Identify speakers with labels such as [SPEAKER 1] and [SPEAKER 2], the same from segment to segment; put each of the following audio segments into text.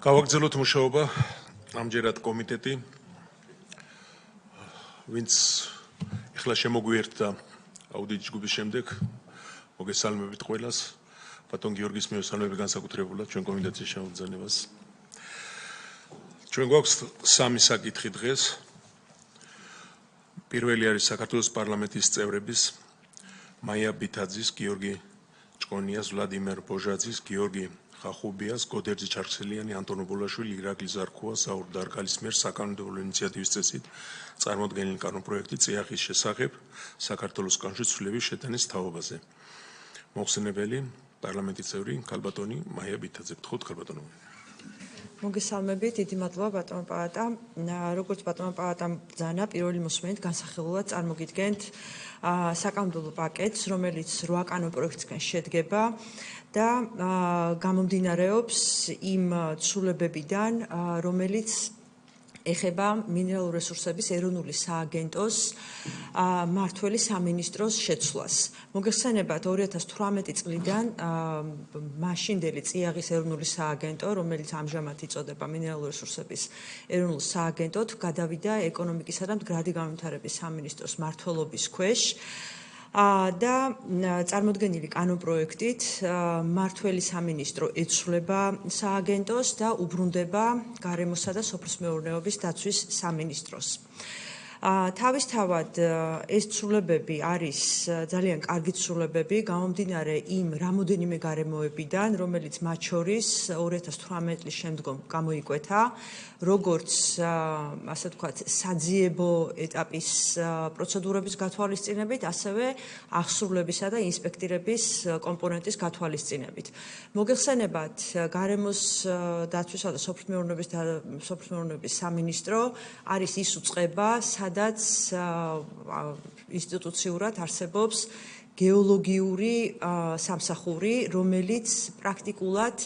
[SPEAKER 1] გავაგრძელოთ მუშაობა ამჯერად კომიტეტი, ვინც ეხლა შემოგვიერთდა აუდიტის ჯგუფის შემდეგ, მოგესალმებით ყველას, ბატონ გიორგის მიესალმები განსაკუთრებულად ჩვენ კომიტეტის შემოგზავნებას. ჩვენ გვაქვს სამი საკითხი დღეს. პირველი არის საქართველოს პარლამენტის წევრების მაია ბითაძის, გიორგი ჭკონიას, ვლადიმერ ბოჟაძის, გიორგი ხახუბიას, გოდერძი ჩარხსელიანი, ანტონ ბოლაშვილი, ირაკლი ზარქუა, საურ დარგალის მიერ საკანონმდებლო ინიციატივის წესით წარმოდგენილი კანონპროექტი წიაღის შესახებ საქართველოს კანონში ცვლილების შეტანის თაობაზე. მოხსენებელი პარლამენტის წევრი ქალბატონი მაია ბითაძე. გთხოვთ ქალბატონო.
[SPEAKER 2] მოგესალმებით, დიდი მადლობა ბატონო პალატა. როგორც ბატონო პალატამ ბრძანა, პირველი მოსმენით განსახილულად წარმოგიდგენთ საკანონმდებლო პაკეტს, რომელიც 8 კანონპროექტისგან შედგება და გამომდინარეობს იმ ცვლილებებიდან, რომელიც ეხება მინერალური რესურსების ეროვნული სააგენტოს მმართველი სამინისტროს შეცვლას. მოგეხსენებათ 2018 წლიდან მაშინდელი წიაღის ეროვნული სააგენტო, რომელიც ამჟამად იწოდება მინერალური რესურსების ეროვნულ სააგენტოდ, გადავიდა ეკონომიკისა და მდგრადი განვითარების სამინისტროს მმართველობის ქვეშ. და წარმოდგენილი კანონპროექტით მმართველი სამინისტრო ეცვლება სააგენტოს და უბრუნდება გარემოსა და სოფლის მეურნეობის დაცვის სამინისტროს. თავისთავად ეს ცვლილებები არის ძალიან კარგი ცვლილებები, გამომდინარე იმ რამოდენიმე გარემოებიდან, რომელიც მათ შორის 2018 წლის შემდგომ გამოიკვეთა, როგორც ასე ვთქვათ, საძიებო ეტაპის პროცედურების გათვალისწინებით, ასევე აღსრულებისა და ინსპექტირების კომპონენტის გათვალისწინებით. მოგეხსენებათ, გარემოს დაცვისა და სოფლის მეურნეობის სამინისტრო არის ის უწყება, სადაც ინსტიტუციურად არსებობს გეოლოგიური სამსახური, რომელიც პრაქტიკულად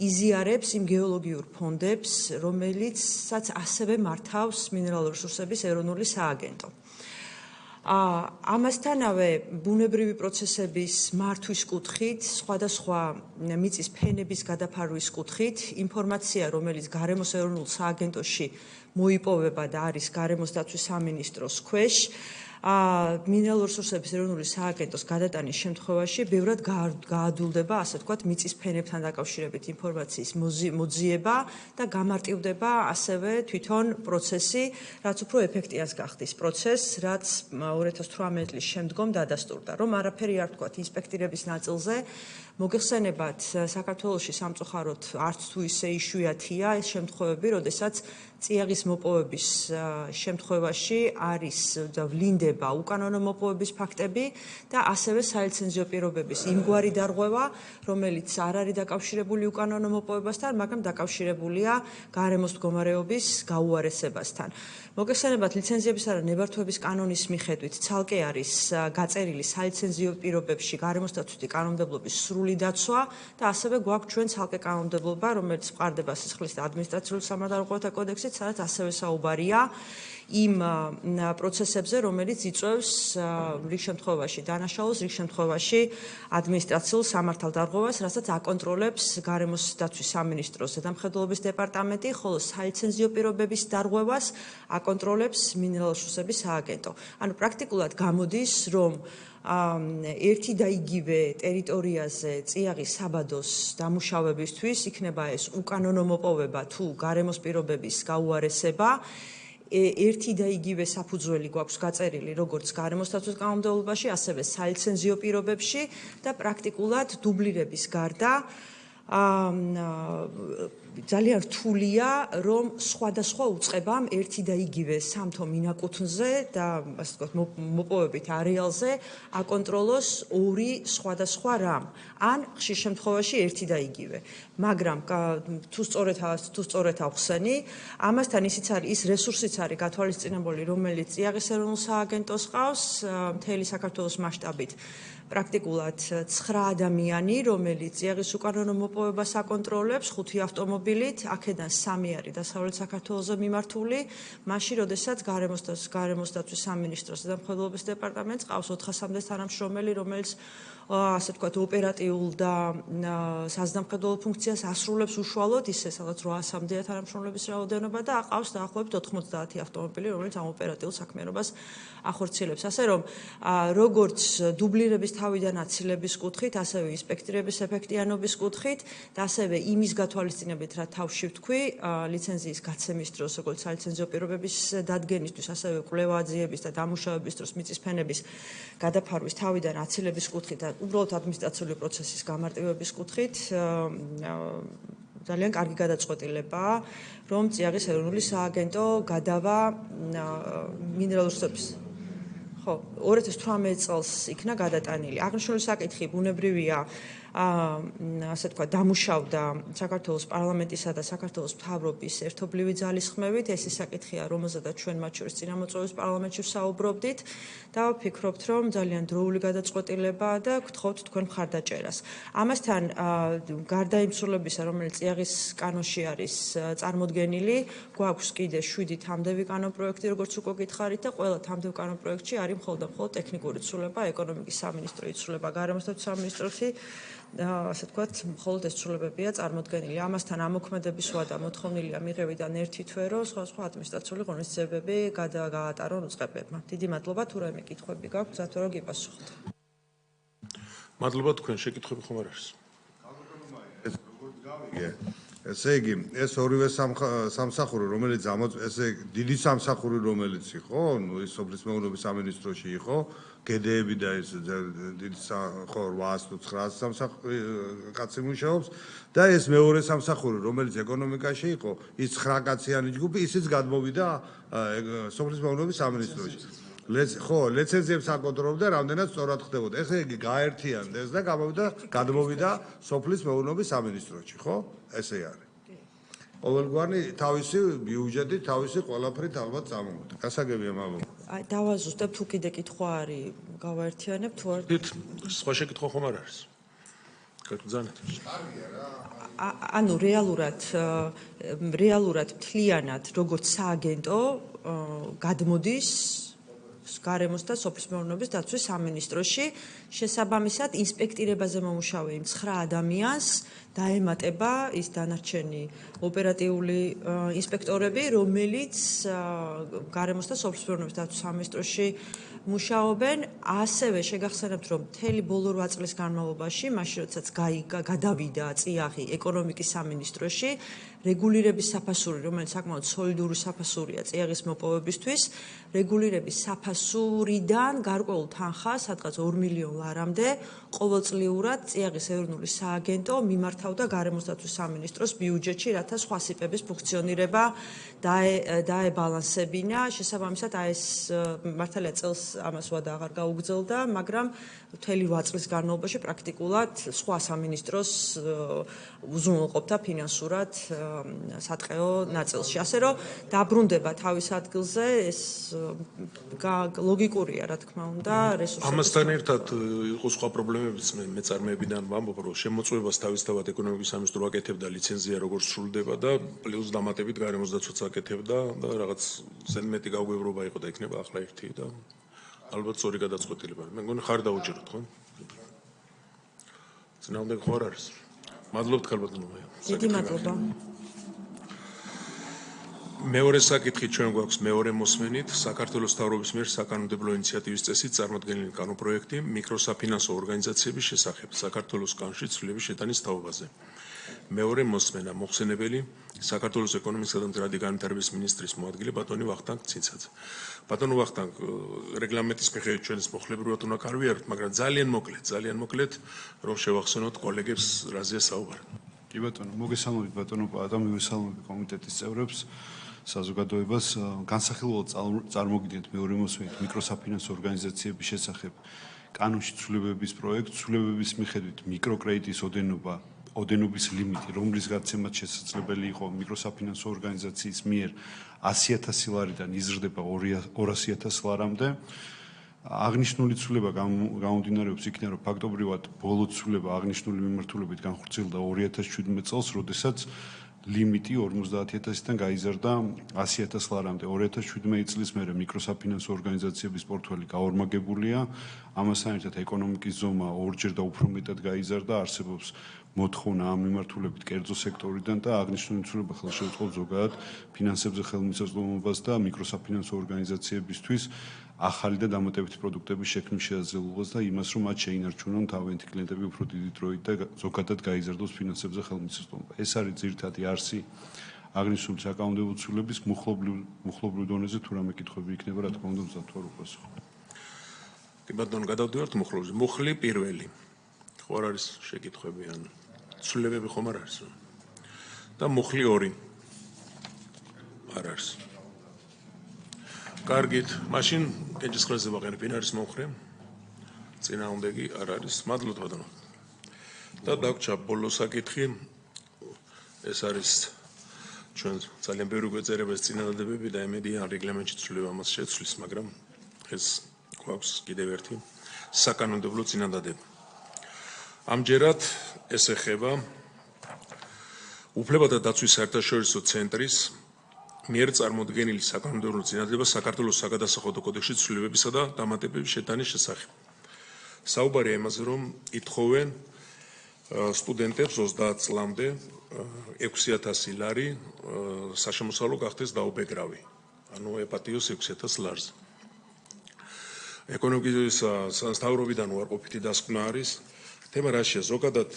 [SPEAKER 2] იზიარებს იმ გეოლოგიურ ფონდებს, რომელიცაც ასევე მართავს მინერალური რესურსების ეროვნული სააგენტო. ამასთანავე ბუნებრივი პროცესების მართვის კუთხით, სხვადასხვა მიწის ფენების გადაფარვის კუთხით, ინფორმაცია, რომელიც გარემოს ეროვნულ სააგენტოში მოიპოვება და არის გარემოს დაცვის სამინისტროს ქვეშ, მინერალური რესურსების ეროვნული სააგენტოს გადატანის შემთხვევაში ბევრად გაადვილდება, ასე ვთქვათ, მიწის ფენებთან დაკავშირებით ინფორმაციის მოძიება და გამარტივდება ასევე თვითონ პროცესი, რაც უფრო ეფექტიანს გახდის პროცესს, რაც 2018 წლის შემდგომ დადასტურდა. რომ არაფერი არ ვთქვათ ინსპექტირების ნაწილზე, მოგეხსენებათ, საქართველოში სამწუხაროდ არც თუ ისე იშვიათია ეს შემთხვევები, როდესაც წიაღის მოპოვების შემთხვევაში არის ვლინდება უკანონო მოპოვების ფაქტები და ასევე სალიცენზიო პირობების იმგვარი დარღვევა, რომელიც არ არის დაკავშირებული უკანონო მოპოვებასთან, მაგრამ დაკავშირებულია გარემოს მდგომარეობის გაუარესებასთან. მოგეხსენებათ, ლიცენზიებისა და ნებართვების კანონის მიხედვით ცალკე არის გაწერილი სალიცენზიო პირობებში გარემოს დაცვითი კანონმდებლობის სრული დაცვა და ასევე გვაქვს ჩვენ ცალკე კანონმდებლობა, რომელიც ვყარდება სისხლის და ადმინისტრაციული სამართალდამხმარებლთა კოდექსით, სადაც ასევე საუბარია იმ პროცესებზე, რომელიც იწვევს რიგ შემთხვევაში დანაშაულს, რიგ შემთხვევაში ადმინისტრაციულ სამართალდარღვევას, რასაც აკონტროლებს გარემოს დაცვის სამინისტროს ზედამხედველობის დეპარტამენტი, ხოლო სალიცენზიო პირობების დარღვევას აკონტროლებს მინერალური რესურსების სააგენტო. ანუ პრაქტიკულად გამოდის, რომ ერთი და იგივე ტერიტორიაზე წიაღის საბადოს დამუშავებისთვის იქნება ეს უკანონო მოპოვება თუ გარემოს პირობების გაუარესება, ერთი და იგივე საფუძველი გვაქვს გაწერილი როგორც გარემოს დაცვის კანონმდებლობაში, ასევე სალიცენზიო პირობებში და პრაქტიკულად დუბლირების გარდა ძალიან რთულია, რომ სხვადასხვა უწყებამ ერთი და იგივე სამთო მინაკუთვნზე და ასე ვთქვათ, მოპოვებით არეალზე აკონტროლოს ორი სხვადასხვა რამ, ან ხშირ შემთხვევაში ერთი და იგივე. მაგრამ თუ სწორედ ავხსენი, ამასთან ის რესურსიც არის გათვალისწინებული, რომელიც წიაღის ეროვნულ სააგენტოს ყავს, მთელი საქართველოს მასშტაბით. პრაქტიკულად 9 ადამიანი, რომელიც წიაღის უკანონო მოპოვებას აკონტროლებს, 5 ავტომობილით, აქედან 3 არის დასავლეთ საქართველოზე მიმართული, მაშინ, როდესაც გარემოს დაცვის სამინისტროს ზედამხედველობის დეპარტამენტს ყავს 400-მდე თანამშრომელი, რომელიც ასე ვთქვათ, ოპერატიულ და საზნამხედველო ფუნქციას ასრულებს უშუალოდ ისე, სადაც 800-მდეა თანამშრომლების რაოდენობა და აყავს დაახლოებით 90 ავტომობილი, რომელიც ამ ოპერატიულ საქმიანობას ახორციელებს. ასე რომ, როგორც დუბლირების თავიდან აცილების კუთხით, ასევე ინსპექტირების ეფექტიანობის კუთხით და ასევე იმის გათვალისწინებით, რა თავში ვთქვი, ლიცენზიის გაცემის დროს, როგორც სალიცენზიო პირობების დადგენისთვის, ასევე კვლევა-აძიების და დამუშავების დროს მიწის ფენების გადაფარვის თავიდან აცილების კუთხით და უბრალოდ ადმინისტრაციული პროცესის გამარტივების კუთხით ძალიან კარგი გადაწყვეტილებაა, რომ წიაღის ეროვნული სააგენტო გადავა მინერალურ რესურსებს. ხო, 2018 წელს იქნა გადატანილი. აღნიშნული საკითხი ბუნებრივია, ასე თქვა, დამუშავდა საქართველოს პარლამენტისა და საქართველოს მთავრობის ერთობლივი ძალისხმევით. ეს ის საკითხია, რომელზედაც ჩვენ მათ შორის წინამოწვევის პარლამენტში ვსაუბრობდით და ვფიქრობთ, რომ ძალიან დროული გადაწყვეტილებაა და გთხოვთ თქვენ მხარდაჭერას. ამასთან, გარდა იმ ცვლილებისა, რომელიც წიაღის კანონში არის წარმოდგენილი, გვაქვს კიდე 7 თამდევი კანონპროექტი, როგორც უკვე გითხარით და ყველა თამდევ კანონპროექტში არის მხოლოდ ტექნიკური ცვლილება, ეკონომიკის სამინისტრო იცვლება, გარემოსდაცვის სამინისტროში ასე ვთქვათ, მხოლოდ ეს ცვლილებებია წარმოდგენილი. ამასთან ამოქმედების ვადა მოთხოვნილია მიღებიდან 1 თვე, რომ სხვა ადმინისტრაციული ღონისძიებები გაატარონ უწყებებმა. დიდი მადლობა, თუ რაიმე კითხვები გაქვთ, მზად ვარ, რომ გიპასუხოთ.
[SPEAKER 1] მადლობა, თქვენ შეკითხვები ხომ არ არის?
[SPEAKER 3] ესე იგი, ეს ორივე სამსახური, რომელიც ესე დიდი სამსახური, რომელიც იყო, ის სოფლის მეურნეობის სამინისტროში იყო, გედეები და ეს დიდი ხო 800-900 სამსახური კაცი მუშაობს და ეს მეორე სამსახური, რომელიც ეკონომიკაში იყო, ის 9 კაციანი ჯგუფი, ისიც გადმოვიდა სოფლის მეურნეობის სამინისტროში. ხო, ლიცენზიებს აკონტროლობდა, რამდენად სწორად ხდებოდა. ეხლა იგი გაერთიანდეს და გადმოვიდა სოფლის მეურნეობის სამინისტროში, ხო? ესე არის. ყოველგვარი თავისი ბიუჯეტი, თავისი ყველაფრით ალბათ წამოვიდა. გასაგებია, მადლობა.
[SPEAKER 2] აი, დავაზუსტებ, თუ კიდე კითხვა არის, გავაერთიანებ თუ არ.
[SPEAKER 1] სხვა შეკითხვა ხომ არ არის? გაგზავნეთ.
[SPEAKER 2] ანუ რეალურად მთლიანად როგორც სააგენტო გადმოდის გარემოს და სოფლის მეურნეობის დაცვის სამინისტროში, შესაბამისად ინსპექტირებაზე მომუშავე იმ 9 ადამიანს დაემატება ის დანარჩენი ოპერატიული ინსპექტორები, რომელიც გარემოს და სოფლის მეურნეობის დაცვის სამინისტროში მუშაობენ. ასევე შეგახსენებთ, რომ მთელი ბოლო 8 წლის განმავლობაში, მაშინ როდესაც გადავიდა წიაღი ეკონომიკის სამინისტროში, რეგულირების საფასური, რომელიც საკმაოდ სოლიდური საფასურია წიაღის მოპოვებისთვის, რეგულირების საფასურიდან გარკვეულ თანხას, სადღაც 2 მილიონ ლარამდე, ყოველწლიურად წიაღის ეროვნული სააგენტო მიმართავდა გარემოს დაცვის სამინისტროს ბიუჯეტში, რათა სხვა სიპების ფუნქციონირება დაებალანსებინა. შესაბამისად, ეს მართალია წელს ამას ვადა აღარ გაუგრძელდა, მაგრამ მთელი 8 წლის განმავლობაში პრაქტიკულად სხვა სამინისტროს უზრუნველყოფდა ფინანსურად სატყეო ნაწილში. ასე რომ დაბრუნდება თავის ადგილზე, ეს ლოგიკურია, რა თქმა უნდა, რესურსები.
[SPEAKER 1] ამასთან ერთად იყო სხვა პრობლემებიც, მეწარმეებიდან ვამბობ, რომ შემოწმებას თავისთავად ეკონომიკის სამინისტრო აკეთებდა, ლიცენზია როგორც სრულდება და პლუს დამატებით გარემოს დაცვაც აკეთებდა და რაღაც ზედმეტი გაუგებრობა იყო და იქნება ახლა ერთი და ალბათ სწორი გადაწყვეტილება. მე მგონი ხარ დაუჭიროთ, ხო? წინააღმდეგ ხო არ არის? მადლობთ ქალბატონო.
[SPEAKER 2] დიდი მადლობა.
[SPEAKER 1] მეორე საკითხი ჩვენ გვაქვს მეორე მოსმენით საქართველოს მთავრობის მიერ საკანონმდებლო ინიციატივის წესით წარმოდგენილი კანონპროექტი მიკროსაფინანსო ორგანიზაციების შესახებ საქართველოს კანონში ცვლილების შეტანის თაობაზე. მეორე მოსმენა მოხსენებელი საქართველოს ეკონომიკისა და მდგრადი განვითარების მინისტრის მოადგილე ბატონი ვახტანგ ცინცაძე. ბატონო ვახტანგ, რეგლამენტის მიხედვით ჩვენს მოხლებრივად უნდა გავიაროთ, მაგრამ ძალიან მოკლედ, რომ შევახსენოთ კოლეგებს რაზეა საუბარი.
[SPEAKER 4] კი ბატონო, მოგესალმებით ბატონო პაატა, მივესალმები კომიტეტის წევრებს, საზოგადოებას. განსახილველად წარმოგიდგენთ მეორე მოსმენით მიკროსაფინანსო ორგანიზაციების შესახებ კანონში ცვლილებების პროექტს, ცვლილებების მიხედვით მიკროკრედიტის ოდენობის ლიმიტი, რომლის გაცემაც შესაძლებელი იყო მიკროსაფინანსო ორგანიზაციის მიერ 100,000 ლარიდან იზრდება 200,000 ლარამდე. აღნიშნული ცვლილება გამომდინარეობს იქიდან, რომ ფაქტობრივად ბოლო ცვლილება აღნიშნული მიმართულებით განხორციელდა 2017 წელს, როდესაც ლიმიტი 50,000-დან გაიზარდა 100,000 ლარამდე. 2017 წლის მერე მიკროსაფინანსო ორგანიზაციების პორტფელი გაორმაგებულია. ამასთან ერთად ეკონომიკის ზომა ორჯერ და უფრო მეტად გაიზარდა. არსებობს მოთხოვნა ამ მიმართულებით კერძო სექტორიდან და აღნიშნული ცვლილება ხელშეუწყობს ზოგადად ფინანსებზე ხელმისაწვდომობას და მიკროსაფინანსო ორგანიზაციებისთვის ახალი და დამატებითი პროდუქტების შექმნის შესაძლებლობას და იმას, რომ მათ შეინარჩუნონ თავიანთი კლიენტები უფრო დიდი დროით და ზოგადად გაიზარდოს ფინანსებზე ხელმისაწვდომობა. ეს არის ძირითადი არსი აღნიშნული საკანონმდებლო ცვლილების მუხლობრივ დონეზე თუ რამე კითხვები იქნება, რა თქმა უნდა, მზად ვარ უპასუხო.
[SPEAKER 1] კი ბატონო, გადავდივართ მუხლობრივზე. მუხლი პირველი. ხო არ არის შეკითხვები ან ცვლილებები ხომ არ არის? და მუხლი 2. არ არის. კარგით, მაშინ კენჭისყრაზე ვაყენებ, ვინ არის მომხრე? წინააღმდეგი არ არის. მადლობთ ბატონო. და დაგვრჩა ბოლო საკითხი. ეს არის ჩვენ ძალიან ბევრი გვეწერება ეს წინადადებები და იმედია რეგლამენტში ცვლილება მას შეცვლის, მაგრამ ეს გვაქვს კიდევ ერთი საკანონმდებლო წინადადება. ამჯერად ეს ეხება უფლებათა დაცვის საერთაშორისო ცენტრის მიერ წარმოდგენილი საკანონმდებლო წინადადება საქართველოს საგადასახადო კოდექსში ცვლილებებისა და დამატებების შეტანის შესახებ. საუბარია იმაზე, რომ ითხოვენ სტუდენტებს 30 წლამდე 6,000 ლარი საშემოსავლო გახდეს დაუბეგრავი. ანუ ეპატიოს 6,000 ლარზე. ეკონომიკის სამსახურიდან უარყოფითი დასკვნა არის. თემა რაშია ზოგადად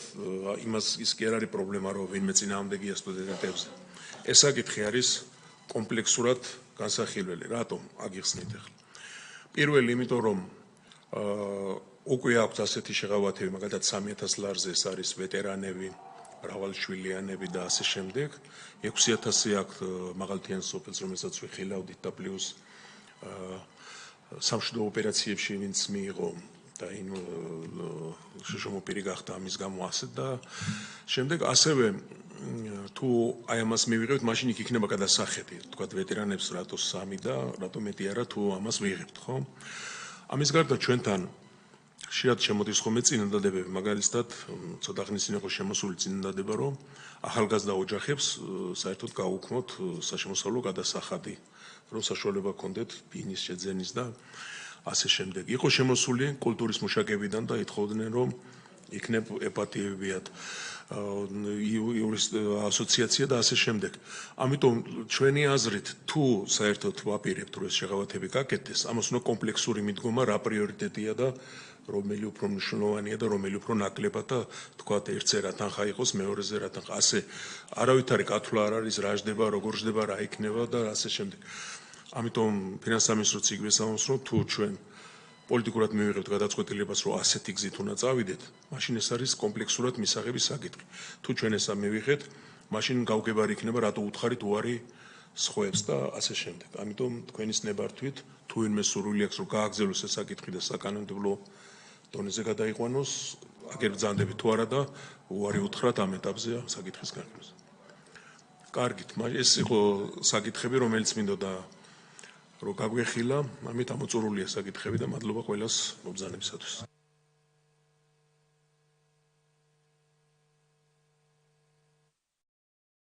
[SPEAKER 1] იმას ის კი არ არის პრობლემა, რომ ვინმე წინააღმდეგია სტუდენტებზე. ეს საკითხი არის კომპლექსურად განსახილველი. რატომ აგიხსნით ახლა? პირველი, იმიტომ რომ უკვე აქვს ასეთი შეღავათები, მაგალითად 3,000 ლარზე ეს არის ვეტერანები, მრავალშვილიანები და ასე შემდეგ. 6,000 აქვს მაღალთიან სოფელს, რომელსაც ვიხილავდით და პლუს სამშვიდობო ოპერაციებში ვინც მიიღო და იმ შემოპირი გახდა ამის გამო ასე და შემდეგ ასევე თუ აი ამას მივიღებთ, მაშინ იქ იქნება გადასახედი, თქვა ვეტერანებს რატო 3 და რატო მეტი არა თუ ამას ვიღებთ, ხო? ამის გარდა ჩვენთან ხშირად შემოდის ხოლმე წინადადებები, მაგალითად, ცოტა ხნის წინ იყო შემოსული წინადადება, რომ ახალგაზრდა ოჯახებს საერთოდ გაუქმოთ საშემოსავლო გადასახადი, რომ საშუალება ჰქონდეთ ბინის შეძენის და ასე შემდეგ. იყო შემოსული კულტურის მუშაკებიდან და ითხოვდნენ, რომ იქნებ ეპატიებიათ ასოციაცია და ასე შემდეგ. ამიტომ ჩვენი აზრით, თუ საერთოდ ვაპირებთ, რომ ეს შეღავათები გაკეთდეს, ამას უნდა კომპლექსური მიდგომა, რა პრიორიტეტია და რომელი უფრო მნიშვნელოვანია და რომელი უფრო ნაკლებად და თქვათ ერთზე რა თანხა იყოს, მეორეზე რა თანხა. ასე არავითარი კათვლა არ არის, რა ჟდება, როგორ ჟდება, რა იქნება და ასე შემდეგ. ამიტომ ფინანსთა მინისტროც იგივე ამბობს, რომ თუ ჩვენ პოლიტიკურად მივიღებთ გადაწყვეტილებას, რომ ასეთი გზით უნდა წავიდეთ, მაშინ ეს არის კომპლექსურად მისაღების საკითხი. თუ ჩვენ ესა მივიღეთ, მაშინ გავგებარი იქნება, რატო უთხარით უარი სხვებს და ასე შემდეგ. ამიტომ თქვენის ნებართვით, თუ ვინმე სურვილი აქვს, რომ გააგრძელოს ეს საკითხი და საკანონმდებლო დონეზე გადაიყვანოს, აგერ ბრძანდებით თუ არა და უარი უთხრათ ამ ეტაპზე ამ საკითხის განხილვას. კარგით, ეს იყო საკითხები, რომელიც მინდოდა რომ გაგვეხილა, ამით ამოწურულია საკითხები და მადლობა ყველას მობრძანებისათვის.